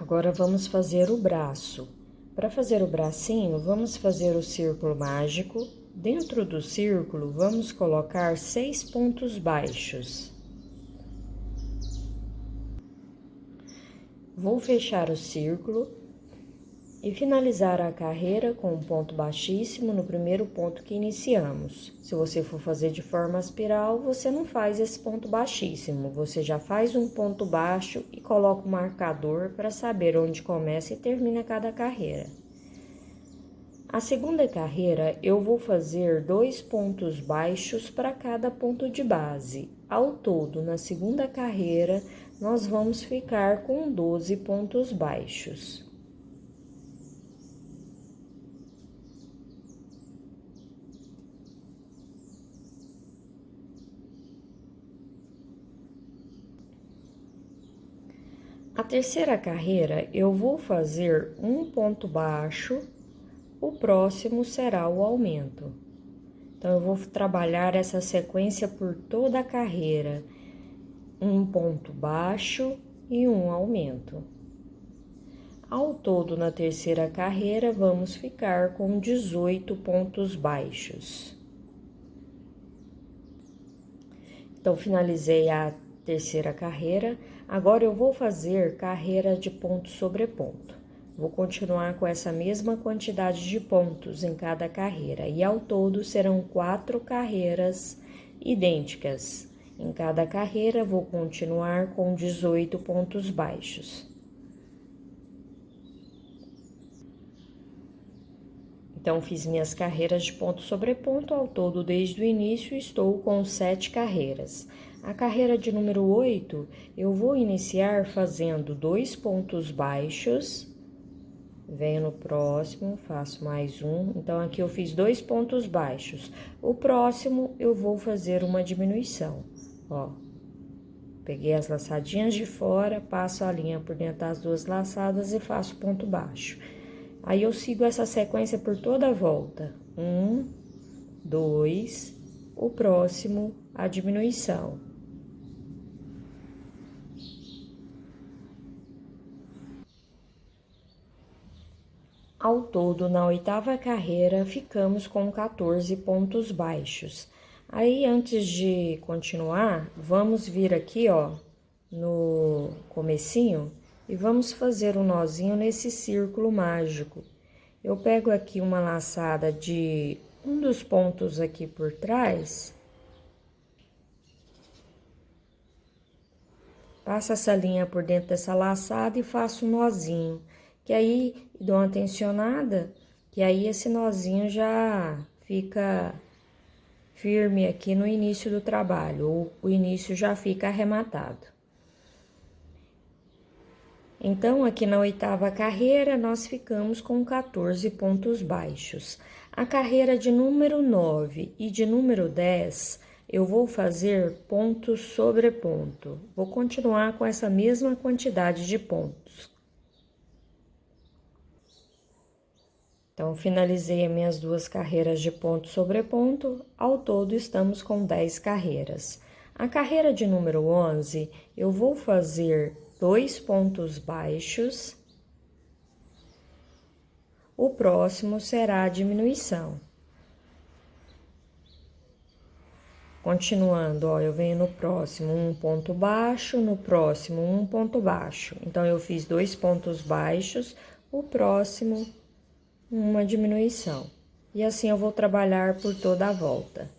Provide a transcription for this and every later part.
Agora vamos fazer o braço. Para fazer o bracinho, vamos fazer o círculo mágico. Dentro do círculo, vamos colocar 6 pontos baixos. Vou fechar o círculo e finalizar a carreira com um ponto baixíssimo no primeiro ponto que iniciamos. Se você for fazer de forma espiral, você não faz esse ponto baixíssimo, você já faz um ponto baixo e coloca o marcador para saber onde começa e termina cada carreira. A segunda carreira, eu vou fazer 2 pontos baixos para cada ponto de base. Ao todo, na segunda carreira, nós vamos ficar com 12 pontos baixos. A terceira carreira, eu vou fazer um ponto baixo, o próximo será o aumento. Então, eu vou trabalhar essa sequência por toda a carreira, um ponto baixo e um aumento. Ao todo, na terceira carreira, vamos ficar com 18 pontos baixos. Então, finalizei a terceira carreira. Agora, eu vou fazer carreira de ponto sobre ponto. Vou continuar com essa mesma quantidade de pontos em cada carreira. E, ao todo, serão 4 carreiras idênticas. Em cada carreira, vou continuar com 18 pontos baixos. Então, fiz minhas carreiras de ponto sobre ponto, ao todo, desde o início, estou com 7 carreiras. A carreira de número 8, eu vou iniciar fazendo 2 pontos baixos, venho no próximo, faço mais um, então, aqui eu fiz 2 pontos baixos. O próximo, eu vou fazer uma diminuição, ó. Peguei as laçadinhas de fora, passo a linha por dentro das 2 laçadas e faço ponto baixo. Aí, eu sigo essa sequência por toda a volta. 1, 2, o próximo, a diminuição. Ao todo, na oitava carreira, ficamos com 14 pontos baixos. Aí, antes de continuar, vamos vir aqui, ó, no comecinho, e vamos fazer um nozinho nesse círculo mágico. Eu pego aqui uma laçada de um dos pontos aqui por trás, passo essa linha por dentro dessa laçada e faço um nozinho, que aí dou uma tensionada, que aí esse nozinho já fica firme aqui no início do trabalho, o início já fica arrematado. Então, aqui na oitava carreira, nós ficamos com 14 pontos baixos. A carreira de número 9 e de número 10, eu vou fazer ponto sobre ponto. Vou continuar com essa mesma quantidade de pontos. Então, finalizei as minhas 2 carreiras de ponto sobre ponto, ao todo estamos com 10 carreiras. A carreira de número 11, eu vou fazer 2 pontos baixos, o próximo será a diminuição. Continuando, ó, eu venho no próximo um ponto baixo, no próximo um ponto baixo. Então, eu fiz 2 pontos baixos, o próximo uma diminuição. E assim eu vou trabalhar por toda a volta.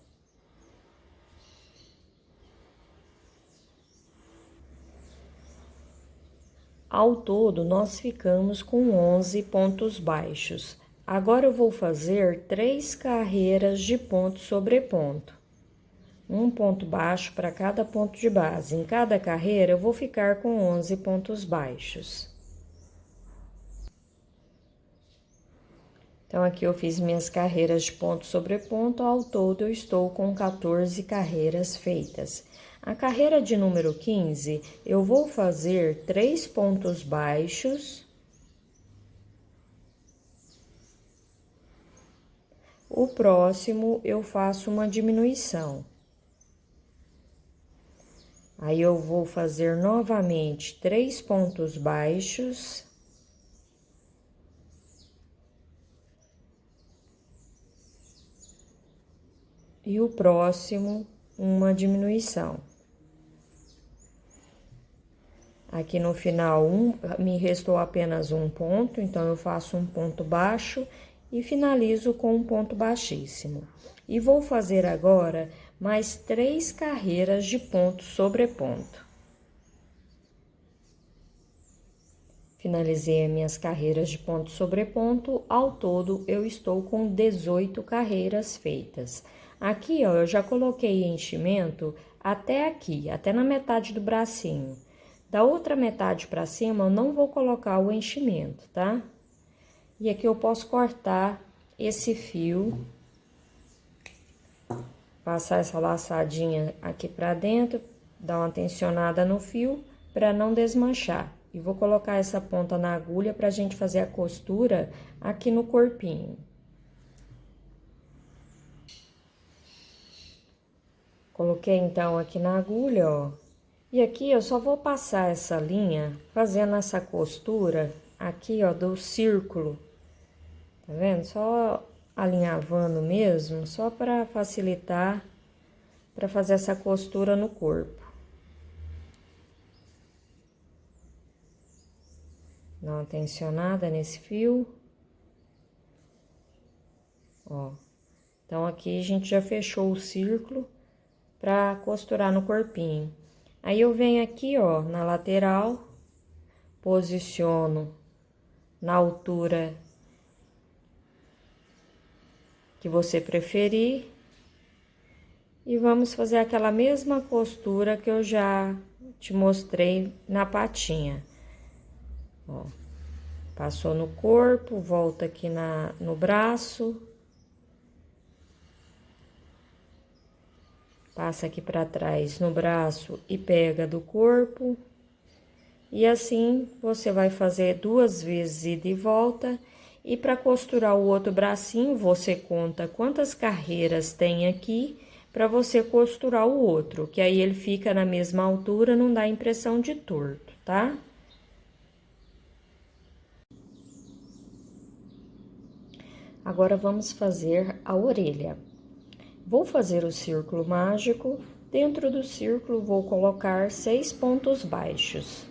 Ao todo, nós ficamos com 11 pontos baixos. Agora, eu vou fazer 3 carreiras de ponto sobre ponto. Um ponto baixo para cada ponto de base. Em cada carreira, eu vou ficar com 11 pontos baixos. Então, aqui eu fiz minhas carreiras de ponto sobre ponto, ao todo eu estou com 14 carreiras feitas. A carreira de número 15, eu vou fazer 3 pontos baixos. O próximo, eu faço uma diminuição. Aí, eu vou fazer novamente 3 pontos baixos. e o próximo uma diminuição. Aqui no final, me restou apenas um ponto, então eu faço um ponto baixo e finalizo com um ponto baixíssimo. E vou fazer agora mais 3 carreiras de ponto sobre ponto. Finalizei as minhas carreiras de ponto sobre ponto, ao todo eu estou com 18 carreiras feitas. Aqui, ó, eu já coloquei enchimento até aqui, até na metade do bracinho. Da outra metade para cima, eu não vou colocar o enchimento, tá? E aqui eu posso cortar esse fio, passar essa laçadinha aqui para dentro, dar uma tensionada no fio para não desmanchar. E vou colocar essa ponta na agulha pra gente fazer a costura aqui no corpinho. Coloquei então aqui na agulha, ó. E aqui eu só vou passar essa linha fazendo essa costura aqui, ó, do círculo. Tá vendo? Só alinhavando mesmo, só para facilitar para fazer essa costura no corpo. Dá uma tensionada nesse fio. Ó. Então, aqui a gente já fechou o círculo para costurar no corpinho. Aí, eu venho aqui, ó, na lateral, posiciono na altura que você preferir. E vamos fazer aquela mesma costura que eu já te mostrei na patinha. Ó, passou no corpo, volta aqui no braço. Passa aqui pra trás no braço e pega do corpo. E assim, você vai fazer 2 vezes ida e volta. E para costurar o outro bracinho, você conta quantas carreiras tem aqui para você costurar o outro, que aí ele fica na mesma altura, não dá impressão de torto, tá? Agora, vamos fazer a orelha. Vou fazer o círculo mágico. Dentro do círculo, vou colocar 6 pontos baixos.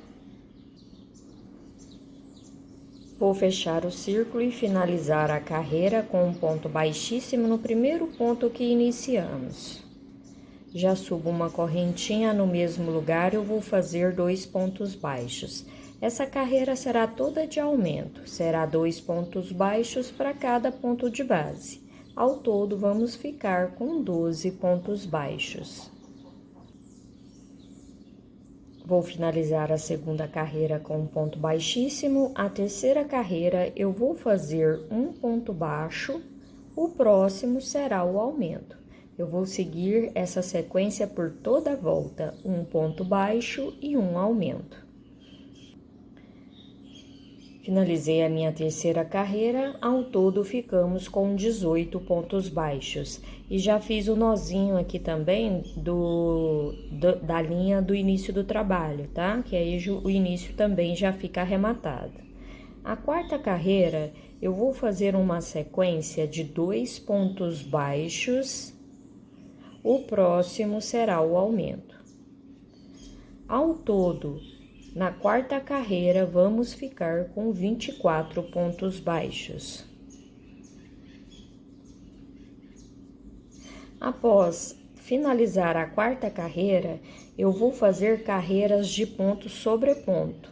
Vou fechar o círculo e finalizar a carreira com um ponto baixíssimo no primeiro ponto que iniciamos. Já subo uma correntinha no mesmo lugar, eu vou fazer 2 pontos baixos. Essa carreira será toda de aumento, será 2 pontos baixos para cada ponto de base. Ao todo, vamos ficar com 12 pontos baixos. Vou finalizar a segunda carreira com um ponto baixíssimo. A terceira carreira, eu vou fazer um ponto baixo, o próximo será o aumento. Eu vou seguir essa sequência por toda a volta, um ponto baixo e um aumento. Finalizei a minha terceira carreira, ao todo ficamos com 18 pontos baixos. E já fiz o nozinho aqui também da linha do início do trabalho, tá? Que aí o início também já fica arrematado. A quarta carreira, eu vou fazer uma sequência de 2 pontos baixos, o próximo será o aumento. Ao todo, na quarta carreira, vamos ficar com 24 pontos baixos. Após finalizar a quarta carreira, eu vou fazer carreiras de ponto sobre ponto.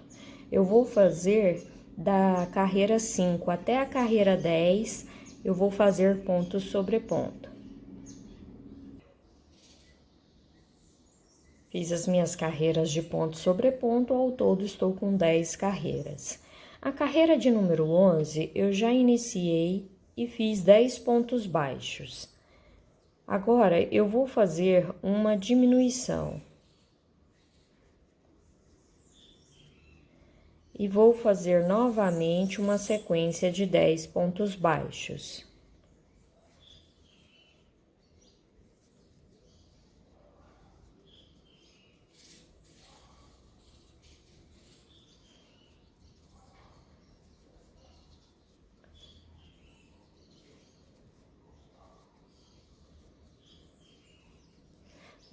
Eu vou fazer da carreira 5 até a carreira 10, eu vou fazer ponto sobre ponto. Fiz as minhas carreiras de ponto sobre ponto, ao todo estou com 10 carreiras. A carreira de número 11, eu já iniciei e fiz 10 pontos baixos. Agora, eu vou fazer uma diminuição. E vou fazer novamente uma sequência de 10 pontos baixos.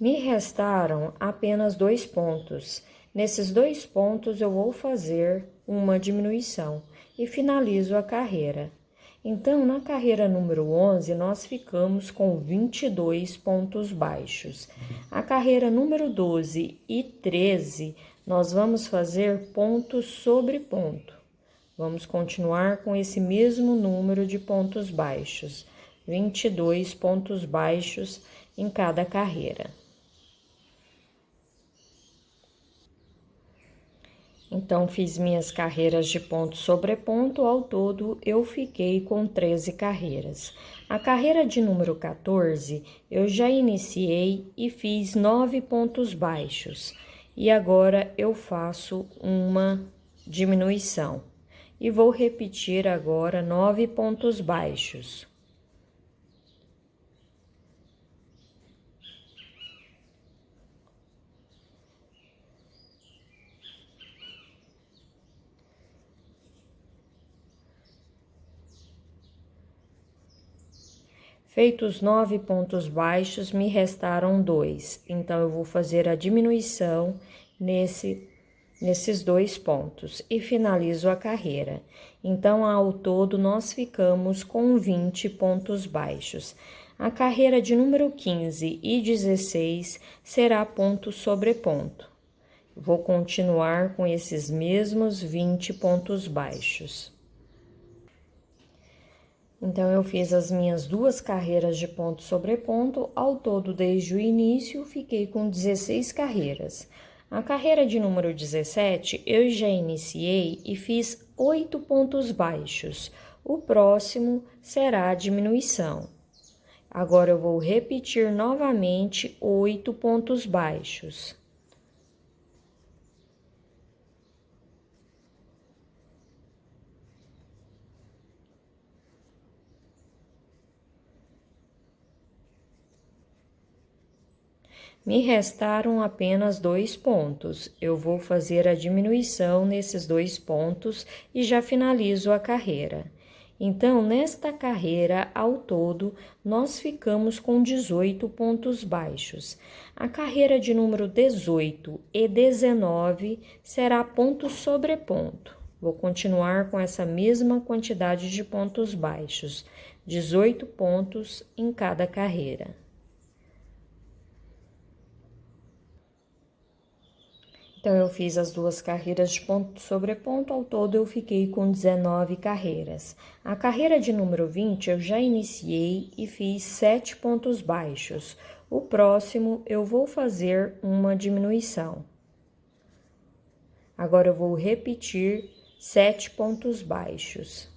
Me restaram apenas 2 pontos. Nesses 2 pontos eu vou fazer uma diminuição e finalizo a carreira. Então, na carreira número 11, nós ficamos com 22 pontos baixos. A carreira número 12 e 13, nós vamos fazer ponto sobre ponto. Vamos continuar com esse mesmo número de pontos baixos, 22 pontos baixos em cada carreira. Então, fiz minhas carreiras de ponto sobre ponto, ao todo eu fiquei com 13 carreiras. A carreira de número 14, eu já iniciei e fiz 9 pontos baixos. E agora eu faço uma diminuição. E vou repetir agora 9 pontos baixos. Feitos 9 pontos baixos, me restaram 2. Então, eu vou fazer a diminuição nesses 2 pontos e finalizo a carreira. Então, ao todo, nós ficamos com 20 pontos baixos. A carreira de número 15 e 16 será ponto sobre ponto. Vou continuar com esses mesmos 20 pontos baixos. Então, eu fiz as minhas 2 carreiras de ponto sobre ponto, ao todo, desde o início, fiquei com 16 carreiras. A carreira de número 17, eu já iniciei e fiz 8 pontos baixos. O próximo será a diminuição. Agora, eu vou repetir novamente 8 pontos baixos. Me restaram apenas 2 pontos. Eu vou fazer a diminuição nesses 2 pontos e já finalizo a carreira. Então, nesta carreira, ao todo, nós ficamos com 18 pontos baixos. A carreira de número 18 e 19 será ponto sobre ponto. Vou continuar com essa mesma quantidade de pontos baixos, 18 pontos em cada carreira. Então, eu fiz as 2 carreiras de ponto sobre ponto, ao todo eu fiquei com 19 carreiras. A carreira de número 20 eu já iniciei e fiz 7 pontos baixos. O próximo eu vou fazer uma diminuição. Agora eu vou repetir 7 pontos baixos.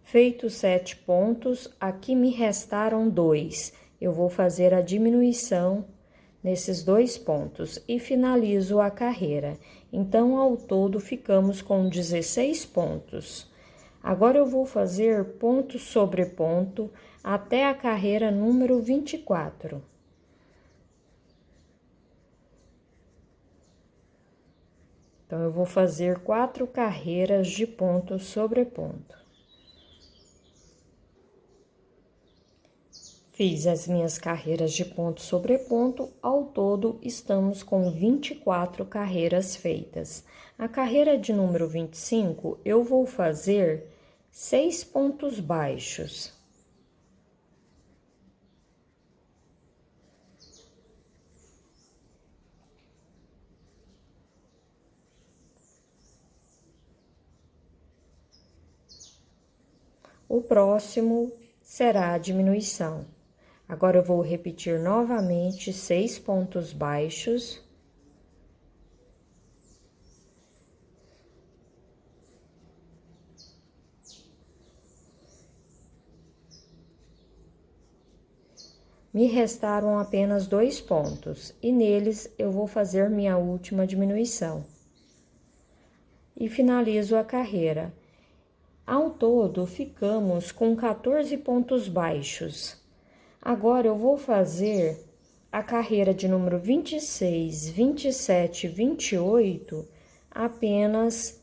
Feitos 7 pontos, aqui me restaram 2. Eu vou fazer a diminuição nesses 2 pontos e finalizo a carreira. Então, ao todo, ficamos com 16 pontos. Agora, eu vou fazer ponto sobre ponto até a carreira número 24. Então, eu vou fazer 4 carreiras de ponto sobre ponto. Fiz as minhas carreiras de ponto sobre ponto, ao todo estamos com 24 carreiras feitas. A carreira de número 25, eu vou fazer 6 pontos baixos. O próximo será a diminuição. Agora, eu vou repetir novamente 6 pontos baixos. Me restaram apenas 2 pontos e neles eu vou fazer minha última diminuição. E finalizo a carreira. Ao todo, ficamos com 14 pontos baixos. Agora, eu vou fazer a carreira de número 26, 27 e 28 apenas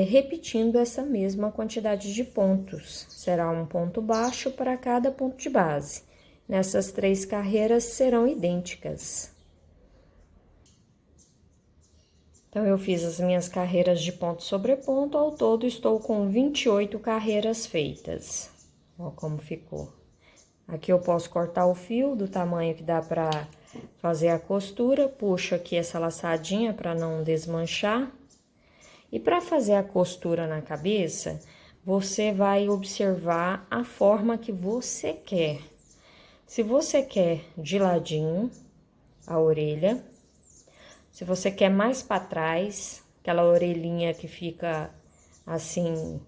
repetindo essa mesma quantidade de pontos. Será um ponto baixo para cada ponto de base. Nessas 3 carreiras serão idênticas. Então, eu fiz as minhas carreiras de ponto sobre ponto, ao todo estou com 28 carreiras feitas. Ó como ficou. Aqui eu posso cortar o fio do tamanho que dá para fazer a costura, puxo aqui essa laçadinha para não desmanchar. E para fazer a costura na cabeça, você vai observar a forma que você quer. Se você quer de ladinho, a orelha. Se você quer mais para trás, aquela orelhinha que fica assim,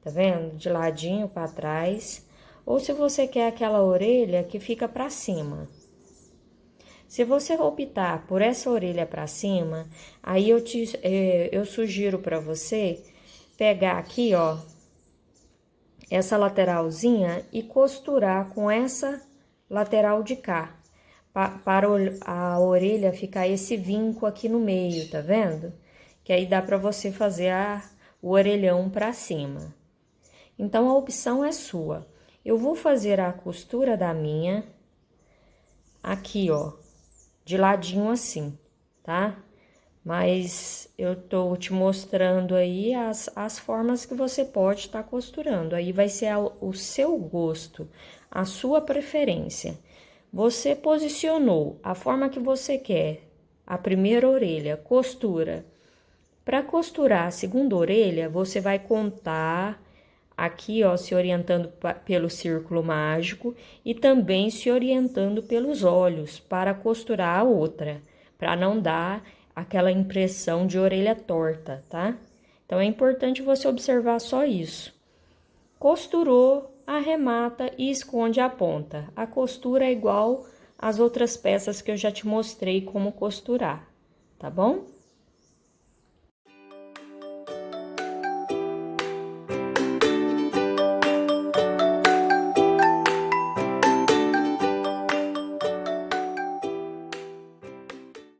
tá vendo? De ladinho para trás. Ou se você quer aquela orelha que fica para cima. Se você optar por essa orelha para cima, aí eu sugiro para você pegar aqui, ó, essa lateralzinha e costurar com essa lateral de cá. Para a orelha ficar esse vinco aqui no meio, tá vendo? Que aí dá para você fazer o orelhão para cima. Então, a opção é sua. Eu vou fazer a costura da minha aqui, ó, de ladinho assim, tá? Mas eu tô te mostrando aí as formas que você pode estar costurando. Aí vai ser o seu gosto, a sua preferência. Você posicionou a forma que você quer, a primeira orelha, costura. Para costurar a segunda orelha, você vai contar aqui, ó, se orientando pelo círculo mágico e também se orientando pelos olhos para costurar a outra, para não dar aquela impressão de orelha torta, tá? Então, é importante você observar só isso. Costurou, arremata e esconde a ponta. A costura é igual às outras peças que eu já te mostrei como costurar, tá bom?